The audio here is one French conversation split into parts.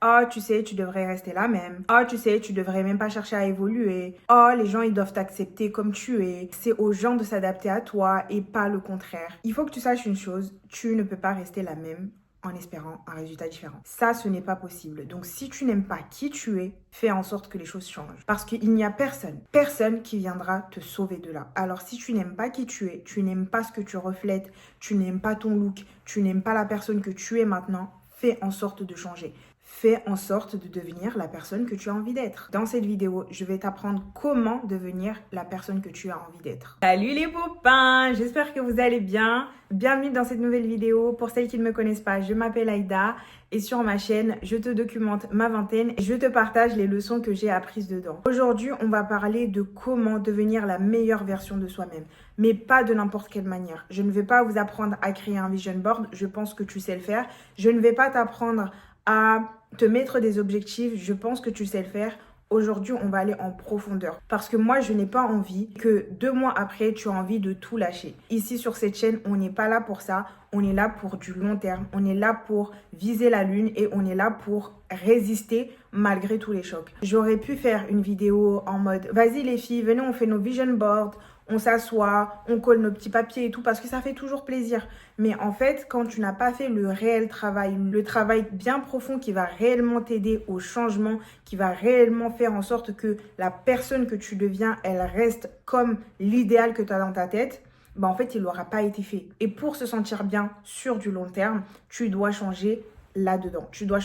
Oh, tu sais, tu devrais rester là même. Oh, tu sais, tu devrais même pas chercher à évoluer. Oh, les gens, ils doivent t'accepter comme tu es. C'est aux gens de s'adapter à toi et pas le contraire. Il faut que tu saches une chose, tu ne peux pas rester la même en espérant un résultat différent. Ça, ce n'est pas possible. Donc, si tu n'aimes pas qui tu es, fais en sorte que les choses changent. Parce qu'il n'y a personne qui viendra te sauver de là. Alors, si tu n'aimes pas qui tu es, tu n'aimes pas ce que tu reflètes, tu n'aimes pas ton look, tu n'aimes pas la personne que tu es maintenant, fais en sorte de changer. Fais en sorte de devenir la personne que tu as envie d'être. Dans cette vidéo, je vais t'apprendre comment devenir la personne que tu as envie d'être. Salut les copains, j'espère que vous allez bien. Bienvenue dans cette nouvelle vidéo. Pour celles qui ne me connaissent pas, je m'appelle Aïda et sur ma chaîne, je te documente ma vingtaine et je te partage les leçons que j'ai apprises dedans. Aujourd'hui, on va parler de comment devenir la meilleure version de soi-même, mais pas de n'importe quelle manière. Je ne vais pas vous apprendre à créer un vision board, je pense que tu sais le faire. Je ne vais pas t'apprendre à te mettre des objectifs, je pense que tu sais le faire. Aujourd'hui, on va aller en profondeur. Parce que moi, je n'ai pas envie que 2 mois après, tu as envie de tout lâcher. Ici, sur cette chaîne, on n'est pas là pour ça. On est là pour du long terme. On est là pour viser la lune et on est là pour résister malgré tous les chocs. J'aurais pu faire une vidéo en mode « Vas-y les filles, venez, on fait nos vision boards. » On s'assoit, on colle nos petits papiers et tout parce que ça fait toujours plaisir. Mais en fait, quand tu n'as pas fait le réel travail, le travail bien profond qui va réellement t'aider au changement, qui va réellement faire en sorte que la personne que tu deviens, elle reste comme l'idéal que tu as dans ta tête, bah en fait, il n'aura pas été fait. Et pour se sentir bien sur du long terme, tu dois changer là-dedans. Tu dois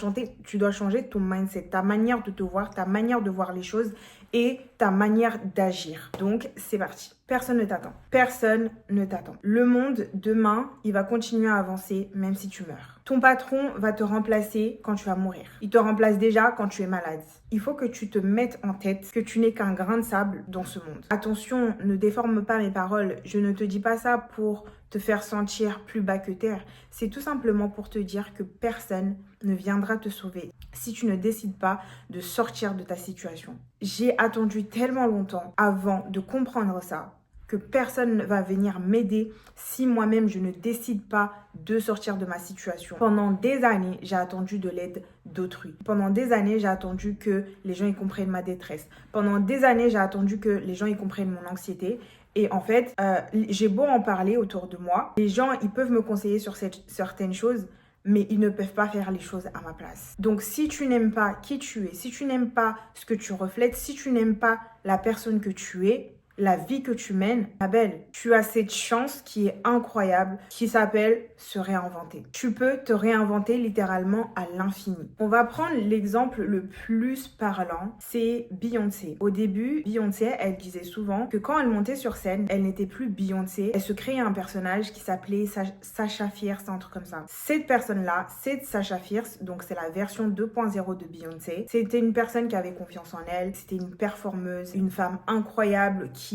changer ton mindset, ta manière de te voir, ta manière de voir les choses et ta manière d'agir. Donc, c'est parti. Personne ne t'attend. Personne ne t'attend. Le monde, demain, il va continuer à avancer même si tu meurs. Ton patron va te remplacer quand tu vas mourir. Il te remplace déjà quand tu es malade. Il faut que tu te mettes en tête que tu n'es qu'un grain de sable dans ce monde. Attention, ne déforme pas mes paroles. Je ne te dis pas ça pour te faire sentir plus bas que terre. C'est tout simplement pour te dire que personne ne viendra te sauver si tu ne décides pas de sortir de ta situation. J'ai attendu tellement longtemps avant de comprendre ça que personne ne va venir m'aider si moi-même je ne décide pas de sortir de ma situation. Pendant des années, j'ai attendu de l'aide d'autrui. Pendant des années, j'ai attendu que les gens y comprennent ma détresse. Pendant des années, j'ai attendu que les gens y comprennent mon anxiété. Et en fait, j'ai beau en parler autour de moi, les gens, ils peuvent me conseiller sur certaines choses, mais ils ne peuvent pas faire les choses à ma place. Donc, si tu n'aimes pas qui tu es, si tu n'aimes pas ce que tu reflètes, si tu n'aimes pas la personne que tu es, la vie que tu mènes, ma belle, tu as cette chance qui est incroyable, qui s'appelle se réinventer. Tu peux te réinventer littéralement à l'infini. On va prendre l'exemple le plus parlant, c'est Beyoncé. Au début, Beyoncé, elle disait souvent que quand elle montait sur scène, elle n'était plus Beyoncé, elle se créait un personnage qui s'appelait Sasha Fierce, un truc comme ça. Cette personne-là, c'est Sasha Fierce, donc c'est la version 2.0 de Beyoncé. C'était une personne qui avait confiance en elle, c'était une performeuse, une femme incroyable qui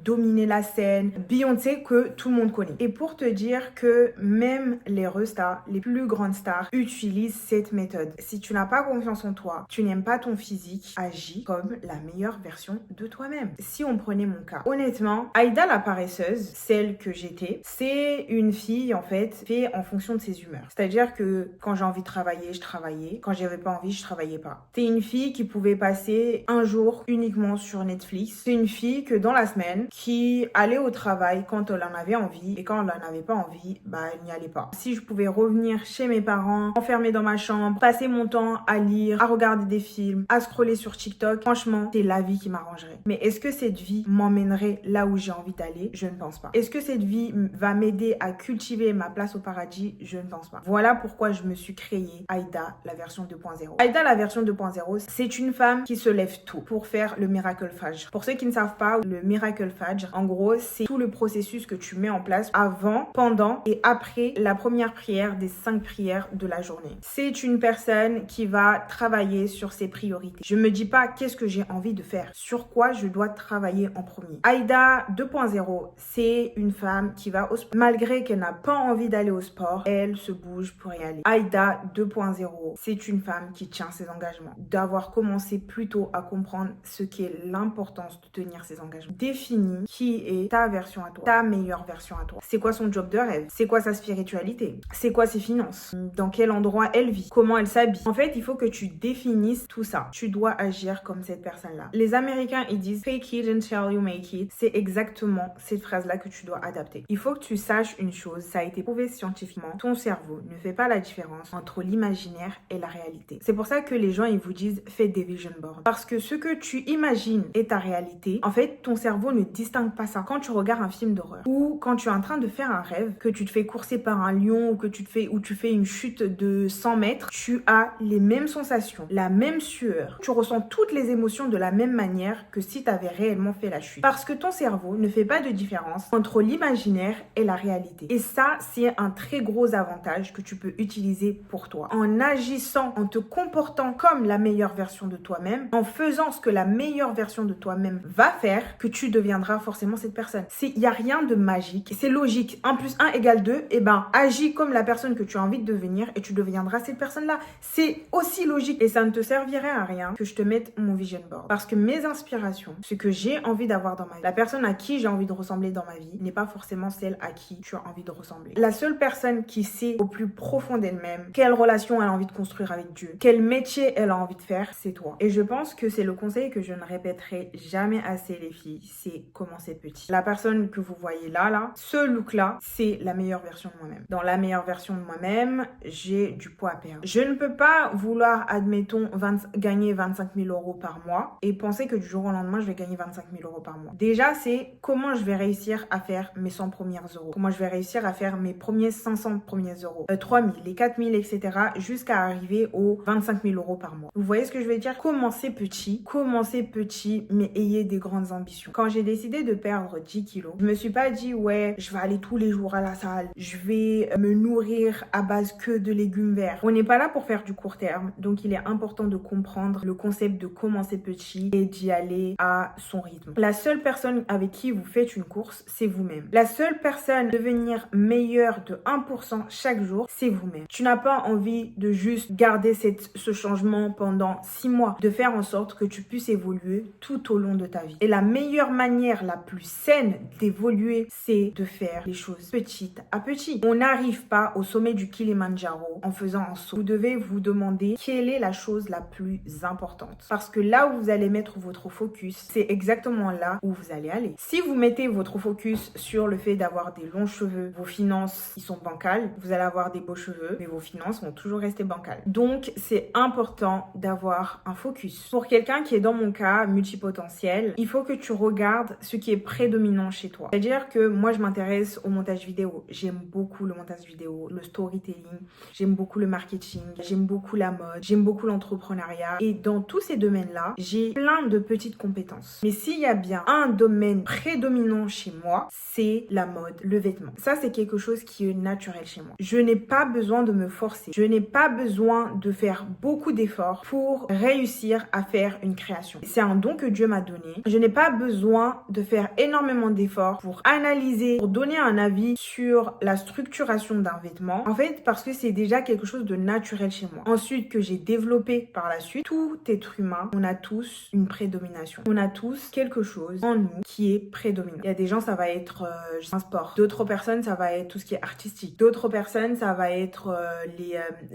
dominait la scène, Beyoncé que tout le monde connaît. Et pour te dire que même les restas, les plus grandes stars, utilisent cette méthode. Si tu n'as pas confiance en toi, tu n'aimes pas ton physique, agis comme la meilleure version de toi-même. Si on prenait mon cas, honnêtement, Aïda la paresseuse, celle que j'étais, c'est une fille en fait en fonction de ses humeurs. C'est-à-dire que quand j'ai envie de travailler, je travaillais. Quand j'avais pas envie, je travaillais pas. C'est une fille qui pouvait passer un jour uniquement sur Netflix. C'est une fille que dans la semaine qui allait au travail quand elle en avait envie et quand elle en avait pas envie, bah elle n'y allait pas. Si je pouvais revenir chez mes parents, enfermée dans ma chambre, passer mon temps à lire, à regarder des films, à scroller sur TikTok, franchement, c'est la vie qui m'arrangerait. Mais est-ce que cette vie m'emmènerait là où j'ai envie d'aller? Je ne pense pas. Est-ce que cette vie va m'aider à cultiver ma place au paradis? Je ne pense pas. Voilà pourquoi je me suis créée Aïda, la version 2.0. Aïda, la version 2.0, c'est une femme qui se lève tôt pour faire le Miracle Fajr. Pour ceux qui ne savent pas, le Miracle Fajr, en gros, c'est tout le processus que tu mets en place avant, pendant et après la première prière des 5 prières de la journée. C'est une personne qui va travailler sur ses priorités. Je me dis pas qu'est-ce que j'ai envie de faire, sur quoi je dois travailler en premier. Aïda 2.0, c'est une femme qui va au sport. Malgré qu'elle n'a pas envie d'aller au sport, elle se bouge pour y aller. Aïda 2.0, c'est une femme qui tient ses engagements. D'avoir commencé plus tôt à comprendre ce qu'est l'importance de tenir ses engagements. définis qui est ta version à toi, ta meilleure version à toi. C'est quoi son job de rêve? C'est quoi sa spiritualité? C'est quoi ses finances? Dans quel endroit elle vit? Comment elle s'habille? En fait, il faut que tu définisses tout ça. Tu dois agir comme cette personne-là. Les Américains, ils disent fake it until you make it. C'est exactement cette phrase-là que tu dois adapter. Il faut que tu saches une chose, ça a été prouvé scientifiquement. Ton cerveau ne fait pas la différence entre l'imaginaire et la réalité. C'est pour ça que les gens, ils vous disent faites des vision boards. Parce que ce que tu imagines est ta réalité. En fait, ton cerveau ne distingue pas ça. Quand tu regardes un film d'horreur ou quand tu es en train de faire un rêve, que tu te fais courser par un lion ou que tu fais une chute de 100 mètres, tu as les mêmes sensations, la même sueur. Tu ressens toutes les émotions de la même manière que si tu avais réellement fait la chute. Parce que ton cerveau ne fait pas de différence entre l'imaginaire et la réalité. Et ça, c'est un très gros avantage que tu peux utiliser pour toi. En agissant, en te comportant comme la meilleure version de toi-même, en faisant ce que la meilleure version de toi-même va faire, que tu deviendras forcément cette personne. Il n'y a rien de magique. C'est logique. 1 + 1 = 2. Et ben, agis comme la personne que tu as envie de devenir et tu deviendras cette personne-là. C'est aussi logique. Et ça ne te servirait à rien que je te mette mon vision board. Parce que mes inspirations, ce que j'ai envie d'avoir dans ma vie, la personne à qui j'ai envie de ressembler dans ma vie, n'est pas forcément celle à qui tu as envie de ressembler. La seule personne qui sait au plus profond d'elle-même quelle relation elle a envie de construire avec Dieu, quel métier elle a envie de faire, c'est toi. Et je pense que c'est le conseil que je ne répéterai jamais assez, les filles, c'est commencer petit. La personne que vous voyez là, ce look-là, c'est la meilleure version de moi-même. Dans la meilleure version de moi-même, j'ai du poids à perdre. Je ne peux pas vouloir, admettons, gagner 25 000 € par mois et penser que du jour au lendemain, je vais gagner 25 000 € par mois. Déjà, c'est comment je vais réussir à faire mes 100 premiers euros. Comment je vais réussir à faire mes premiers 500 premiers euros. 3 000, les 4 000, etc. jusqu'à arriver aux 25 000 € par mois. Vous voyez ce que je veux dire? Commencez petit, mais ayez des grandes ambitions. Quand j'ai décidé de perdre 10 kilos, je me suis pas dit, ouais, je vais aller tous les jours à la salle, je vais me nourrir à base que de légumes verts. On n'est pas là pour faire du court terme, donc il est important de comprendre le concept de commencer petit et d'y aller à son rythme. La seule personne avec qui vous faites une course, c'est vous-même. La seule personne devenir meilleure de 1% chaque jour, c'est vous-même. Tu n'as pas envie de juste garder ce changement pendant 6 mois, de faire en sorte que tu puisses évoluer tout au long de ta vie. Et la meilleure manière, la plus saine d'évoluer, c'est de faire les choses petites à petit. On n'arrive pas au sommet du Kilimandjaro en faisant un saut. Vous devez vous demander quelle est la chose la plus importante. Parce que là où vous allez mettre votre focus, c'est exactement là où vous allez aller. Si vous mettez votre focus sur le fait d'avoir des longs cheveux, vos finances, ils sont bancales, vous allez avoir des beaux cheveux, mais vos finances vont toujours rester bancales. Donc, c'est important d'avoir un focus. Pour quelqu'un qui est dans mon cas, multipotentiel, il faut que tu regardes ce qui est prédominant chez toi. C'est-à-dire que moi, je m'intéresse au montage vidéo. J'aime beaucoup le montage vidéo, le storytelling, j'aime beaucoup le marketing, j'aime beaucoup la mode, j'aime beaucoup l'entrepreneuriat. Et dans tous ces domaines-là, j'ai plein de petites compétences. Mais s'il y a bien un domaine prédominant chez moi, c'est la mode, le vêtement. Ça, c'est quelque chose qui est naturel chez moi. Je n'ai pas besoin de me forcer. Je n'ai pas besoin de faire beaucoup d'efforts pour réussir à faire une création. C'est un don que Dieu m'a donné. Je n'ai pas besoin de faire énormément d'efforts pour analyser, pour donner un avis sur la structuration d'un vêtement. En fait, parce que c'est déjà quelque chose de naturel chez moi. Ensuite, que j'ai développé par la suite, tout être humain, on a tous une prédomination. On a tous quelque chose en nous qui est prédominant. Il y a des gens, ça va être un sport. D'autres personnes, ça va être tout ce qui est artistique. D'autres personnes, ça va être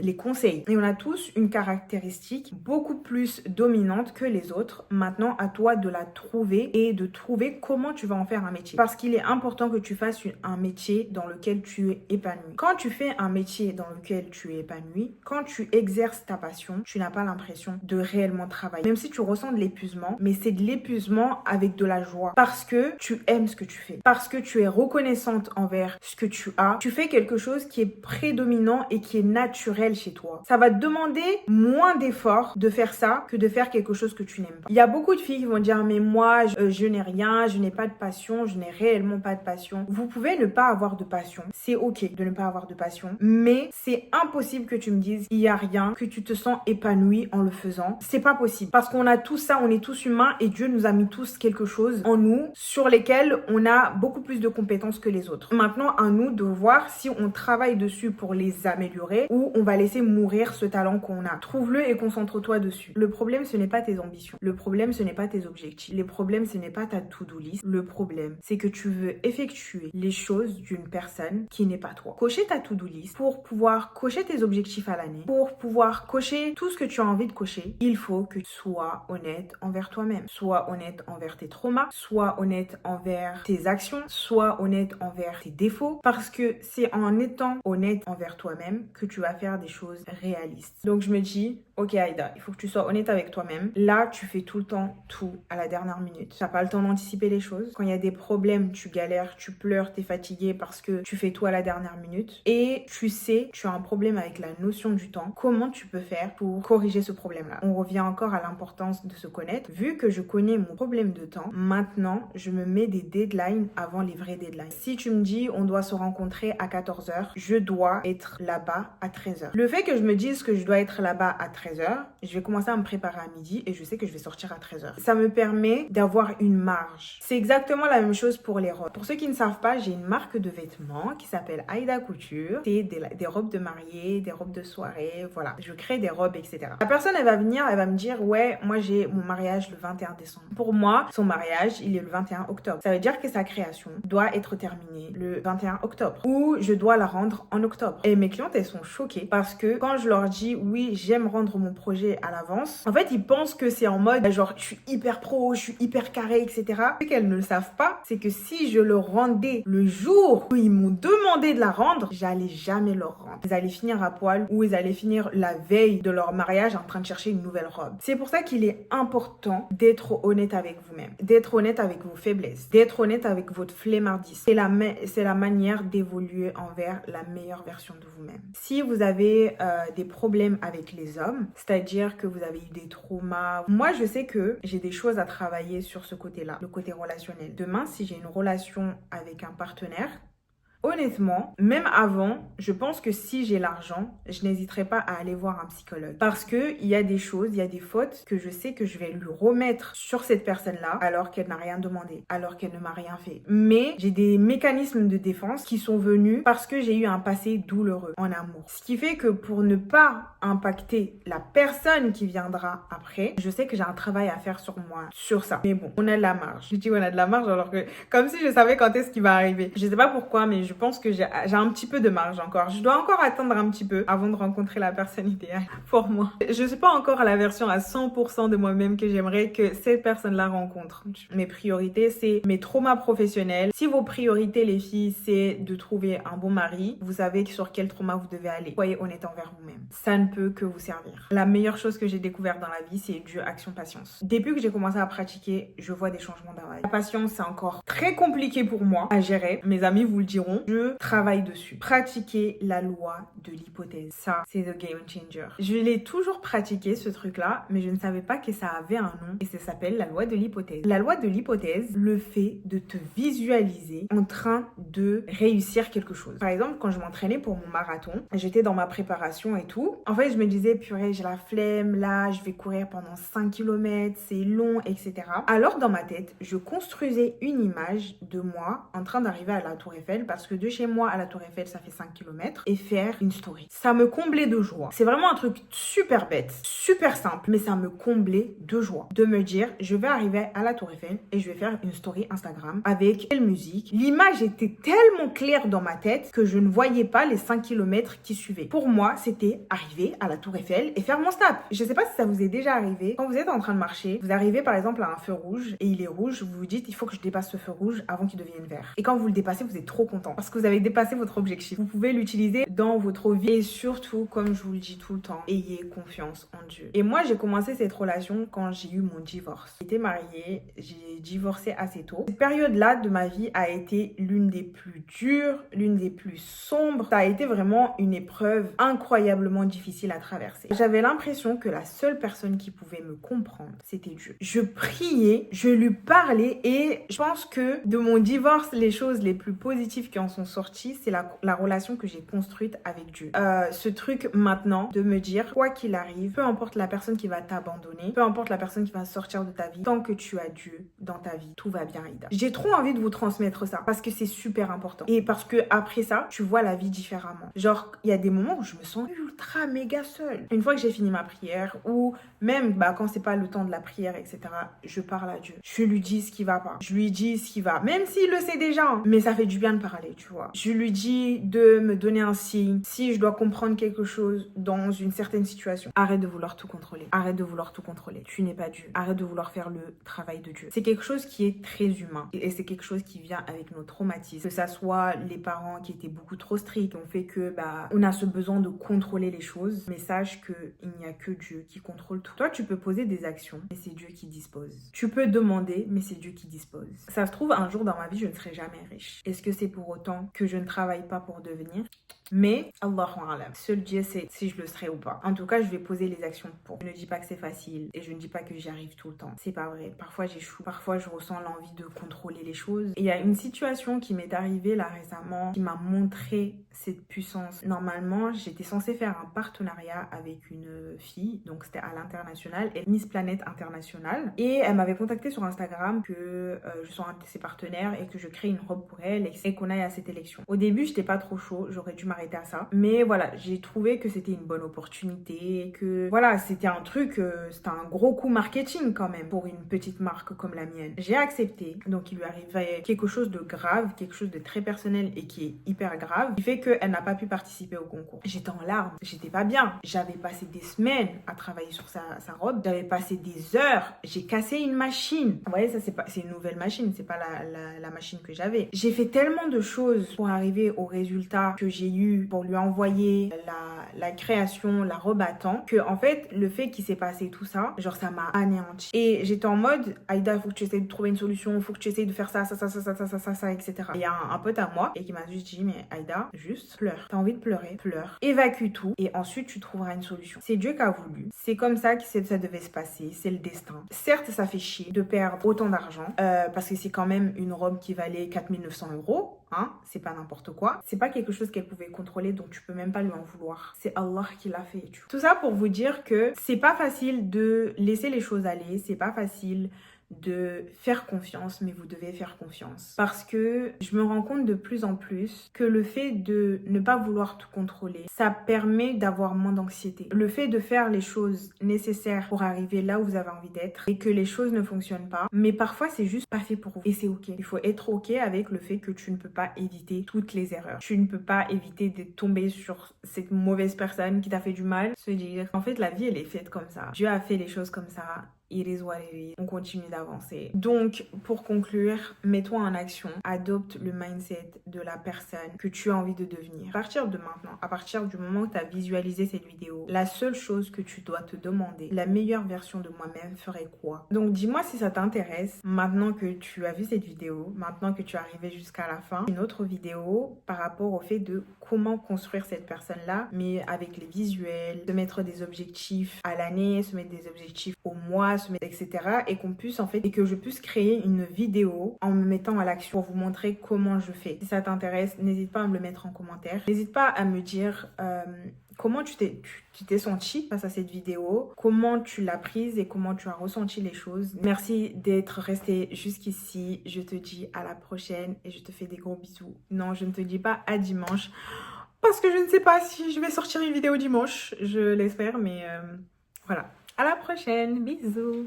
les conseils. Et on a tous une caractéristique beaucoup plus dominante que les autres. Maintenant, à toi de la trouver et de trouver comment tu vas en faire un métier. Parce qu'il est important que tu fasses un métier dans lequel tu es épanoui. Quand tu fais un métier dans lequel tu es épanoui, quand tu exerces ta passion, tu n'as pas l'impression de réellement travailler. Même si tu ressens de l'épuisement, mais c'est de l'épuisement avec de la joie. Parce que tu aimes ce que tu fais. Parce que tu es reconnaissante envers ce que tu as. Tu fais quelque chose qui est prédominant et qui est naturel chez toi. Ça va te demander moins d'efforts de faire ça que de faire quelque chose que tu n'aimes pas. Il y a beaucoup de filles qui vont dire mais moi je n'ai rien, je n'ai pas de passion, je n'ai réellement pas de passion. Vous pouvez ne pas avoir de passion. C'est ok de ne pas avoir de passion, mais c'est impossible que tu me dises il y a rien, que tu te sens épanoui en le faisant. C'est pas possible parce qu'on a tout ça, on est tous humains et Dieu nous a mis tous quelque chose en nous sur lesquels on a beaucoup plus de compétences que les autres. Maintenant, à nous de voir si on travaille dessus pour les améliorer ou on va laisser mourir ce talent qu'on a. Trouve-le et concentre-toi dessus. Le problème, ce n'est pas tes ambitions. Le problème, ce n'est pas tes objectifs. Le problème, ce n'est n'es pas ta to-do list. Le problème, c'est que tu veux effectuer les choses d'une personne qui n'est pas toi. Cocher ta to-do list pour pouvoir cocher tes objectifs à l'année, pour pouvoir cocher tout ce que tu as envie de cocher, il faut que tu sois honnête envers toi-même. Sois honnête envers tes traumas, sois honnête envers tes actions, sois honnête envers tes défauts, parce que c'est en étant honnête envers toi-même que tu vas faire des choses réalistes. Donc je me dis, ok Aïda, il faut que tu sois honnête avec toi-même. Là, tu fais tout le temps tout à la dernière minute. Tu n'as pas le temps d'anticiper les choses. Quand il y a des problèmes, tu galères, tu pleures, tu es fatigué parce que tu fais tout à la dernière minute. Et tu sais, tu as un problème avec la notion du temps. Comment tu peux faire pour corriger ce problème-là? On revient encore à l'importance de se connaître. Vu que je connais mon problème de temps, maintenant, je me mets des deadlines avant les vrais deadlines. Si tu me dis, on doit se rencontrer à 14h, je dois être là-bas à 13h. Le fait que je me dise que je dois être là-bas à 13h, je vais commencer à me préparer à midi et je sais que je vais sortir à 13h. Ça me permet d'avoir une marge. C'est exactement la même chose pour les robes. Pour ceux qui ne savent pas, j'ai une marque de vêtements qui s'appelle Aïda Couture. C'est des robes de mariée, des robes de soirée, voilà. Je crée des robes, etc. La personne, elle va venir, elle va me dire, ouais, moi j'ai mon mariage le 21 décembre. Pour moi, son mariage, il est le 21 octobre. Ça veut dire que sa création doit être terminée le 21 octobre ou je dois la rendre en octobre. Et mes clientes, elles sont choquées parce que quand je leur dis, oui, j'aime rendre mon projet à l'avance, en fait, ils pensent que c'est en mode, genre, je suis hyper pro, je suis hyper carré, etc. Ce qu'elles ne le savent pas, c'est que si je le rendais le jour où ils m'ont demandé de la rendre, j'allais jamais leur rendre. Ils allaient finir à poil ou ils allaient finir la veille de leur mariage en train de chercher une nouvelle robe. C'est pour ça qu'il est important d'être honnête avec vous-même, d'être honnête avec vos faiblesses, d'être honnête avec votre flemmardise. C'est la manière d'évoluer envers la meilleure version de vous-même. Si vous avez des problèmes avec les hommes, c'est-à-dire que vous avez eu des traumas, moi je sais que j'ai des choses à travailler sur ce côté-là, le côté relationnel. Demain, si j'ai une relation avec un partenaire, honnêtement, même avant, je pense que si j'ai l'argent, je n'hésiterai pas à aller voir un psychologue. Parce que il y a des choses, il y a des fautes que je sais que je vais lui remettre sur cette personne-là alors qu'elle n'a rien demandé, alors qu'elle ne m'a rien fait. Mais j'ai des mécanismes de défense qui sont venus parce que j'ai eu un passé douloureux en amour. Ce qui fait que pour ne pas impacter la personne qui viendra après, je sais que j'ai un travail à faire sur moi, sur ça. Mais bon, on a de la marge. Je dis on a de la marge alors que comme si je savais quand est-ce qui va arriver. Je sais pas pourquoi, mais je pense que j'ai un petit peu de marge encore. Je dois encore attendre un petit peu avant de rencontrer la personne idéale pour moi. Je suis pas encore à la version à 100% de moi-même que j'aimerais que cette personne-là rencontre. Mes priorités, c'est mes traumas professionnels. Si vos priorités, les filles, c'est de trouver un bon mari, vous savez sur quel trauma vous devez aller. Soyez honnête envers vous-même. Ça ne peut que vous servir. La meilleure chose que j'ai découvert dans la vie, c'est Dieu, action, patience. Depuis que j'ai commencé à pratiquer, je vois des changements dans ma vie. La patience, c'est encore très compliqué pour moi à gérer. Mes amis vous le diront. Je travaille dessus. Pratiquer la loi de l'hypothèse. Ça, c'est the game changer. Je l'ai toujours pratiqué, ce truc-là, mais je ne savais pas que ça avait un nom et ça s'appelle la loi de l'hypothèse. La loi de l'hypothèse, le fait de te visualiser en train de réussir quelque chose. Par exemple, quand je m'entraînais pour mon marathon, j'étais dans ma préparation et tout. En fait, je me disais, purée, j'ai la flemme, là, je vais courir pendant 5 km, c'est long, etc. Alors, dans ma tête, je construisais une image de moi en train d'arriver à la Tour Eiffel parce que de chez moi à la Tour Eiffel, ça fait 5 km et faire une story. Ça me comblait de joie. C'est vraiment un truc super bête, super simple, mais ça me comblait de joie. De me dire, je vais arriver à la Tour Eiffel et je vais faire une story Instagram avec quelle musique. L'image était tellement claire dans ma tête que je ne voyais pas les 5 km qui suivaient. Pour moi, c'était arriver à la Tour Eiffel et faire mon snap. Je sais pas si ça vous est déjà arrivé. Quand vous êtes en train de marcher, vous arrivez par exemple à un feu rouge et il est rouge, vous vous dites, il faut que je dépasse ce feu rouge avant qu'il devienne vert. Et quand vous le dépassez, vous êtes trop content parce que vous avez dépassé votre objectif. Vous pouvez l'utiliser dans votre vie et surtout, comme je vous le dis tout le temps, ayez confiance en Dieu. Et moi, j'ai commencé cette relation quand j'ai eu mon divorce. J'étais mariée, j'ai divorcé assez tôt. Cette période-là de ma vie a été l'une des plus dures, l'une des plus sombres. Ça a été vraiment une épreuve incroyablement difficile à traverser. J'avais l'impression que la seule personne qui pouvait me comprendre, c'était Dieu. Je priais, je lui parlais et je pense que de mon divorce, les choses les plus positives qui ont en sont sortis, c'est la relation que j'ai construite avec Dieu. Ce truc maintenant de me dire, quoi qu'il arrive, peu importe la personne qui va t'abandonner, peu importe la personne qui va sortir de ta vie, tant que tu as Dieu dans ta vie, tout va bien, Aïda. J'ai trop envie de vous transmettre ça parce que c'est super important. Et parce que après ça, tu vois la vie différemment. Genre, il y a des moments où je me sens ultra méga seule. Une fois que j'ai fini ma prière, ou même quand c'est pas le temps de la prière, etc., je parle à Dieu. Je lui dis ce qui va pas. Je lui dis ce qui va. Même s'il le sait déjà, hein. Mais ça fait du bien de parler, tu vois. Je lui dis de me donner un signe. Si je dois comprendre quelque chose dans une certaine situation, arrête de vouloir tout contrôler. Arrête de vouloir tout contrôler. Tu n'es pas Dieu. Arrête de vouloir faire le travail de Dieu. C'est quelque chose qui est très humain. Et c'est quelque chose qui vient avec nos traumatismes. Que ça soit les parents qui étaient beaucoup trop stricts, qui ont fait que on a ce besoin de contrôler les choses. Mais sache qu'il n'y a que Dieu qui contrôle tout. Toi, tu peux poser des actions, mais c'est Dieu qui dispose. Tu peux demander, mais c'est Dieu qui dispose. Ça se trouve, un jour dans ma vie, je ne serai jamais riche. Est-ce que c'est pour autant que je ne travaille pas pour devenir? Mais, Allahu A'lam, seul Dieu sait si je le serai ou pas. En tout cas, je vais poser les actions pour. Je ne dis pas que c'est facile et je ne dis pas que j'y arrive tout le temps. C'est pas vrai. Parfois, j'échoue. Parfois, je ressens l'envie de contrôler les choses. Et il y a une situation qui m'est arrivée là récemment qui m'a montré cette puissance. Normalement, j'étais censée faire un partenariat avec une fille. Donc, c'était à l'international. Elle est Miss Planète Internationale. Et elle m'avait contacté sur Instagram que je sois un de ses partenaires et que je crée une robe pour elle et qu'on aille à cette élection. Au début, j'étais pas trop chaud. J'aurais dû m'arrêter à ça. Mais voilà, j'ai trouvé que c'était une bonne opportunité et que voilà, c'était un truc, c'était un gros coup marketing quand même pour une petite marque comme la mienne. J'ai accepté. Donc il lui arrivait quelque chose de grave, quelque chose de très personnel et qui est hyper grave, qui fait qu'elle n'a pas pu participer au concours. J'étais en larmes, j'étais pas bien. J'avais passé des semaines à travailler sur sa robe, j'avais passé des heures, j'ai cassé une machine. Vous voyez, ça c'est une nouvelle machine, c'est pas la machine que j'avais. J'ai fait tellement de choses pour arriver au résultat que j'ai eu, pour lui envoyer la création, la robe à temps, que en fait, le fait qu'il s'est passé tout ça, genre ça m'a anéanti. Et j'étais en mode, Aïda, faut que tu essaies de trouver une solution, faut que tu essaies de faire ça, etc. Et il y a un pote à moi et qui m'a juste dit, mais Aïda, juste pleure. T'as envie de pleurer, pleure. Évacue tout et ensuite tu trouveras une solution. C'est Dieu qui a voulu. C'est comme ça que ça devait se passer. C'est le destin. Certes, ça fait chier de perdre autant d'argent parce que c'est quand même une robe qui valait 4900 €. Hein, c'est pas n'importe quoi. C'est pas quelque chose qu'elle pouvait contrôler, donc tu peux même pas lui en vouloir. C'est Allah qui l'a fait. Tout ça pour vous dire que c'est pas facile de laisser les choses aller, c'est pas facile de faire confiance, mais vous devez faire confiance. Parce que je me rends compte de plus en plus que le fait de ne pas vouloir tout contrôler, ça permet d'avoir moins d'anxiété. Le fait de faire les choses nécessaires pour arriver là où vous avez envie d'être et que les choses ne fonctionnent pas, mais parfois c'est juste pas fait pour vous. Et c'est ok. Il faut être ok avec le fait que tu ne peux pas éviter toutes les erreurs. Tu ne peux pas éviter de tomber sur cette mauvaise personne qui t'a fait du mal. Se dire, en fait, la vie, elle est faite comme ça. Dieu a fait les choses comme ça. It is what it is. On continue d'avancer. Donc, pour conclure, mets-toi en action. Adopte le mindset de la personne que tu as envie de devenir. À partir de maintenant, à partir du moment où tu as visualisé cette vidéo, la seule chose que tu dois te demander, la meilleure version de moi-même ferait quoi? Donc, dis-moi si ça t'intéresse. Maintenant que tu as vu cette vidéo, maintenant que tu es arrivé jusqu'à la fin, une autre vidéo par rapport au fait de comment construire cette personne-là, mais avec les visuels, se mettre des objectifs à l'année, se mettre des objectifs au mois, etc. Et qu'on puisse en fait, et que je puisse créer une vidéo en me mettant à l'action pour vous montrer comment je fais. Si ça t'intéresse, n'hésite pas à me le mettre en commentaire. N'hésite pas à me dire comment tu t'es senti face à cette vidéo, comment tu l'as prise et comment tu as ressenti les choses. Merci d'être resté jusqu'ici. Je te dis à la prochaine et je te fais des gros bisous. Non, je ne te dis pas à dimanche parce que je ne sais pas si je vais sortir une vidéo dimanche. Je l'espère, mais voilà. À la prochaine, bisous.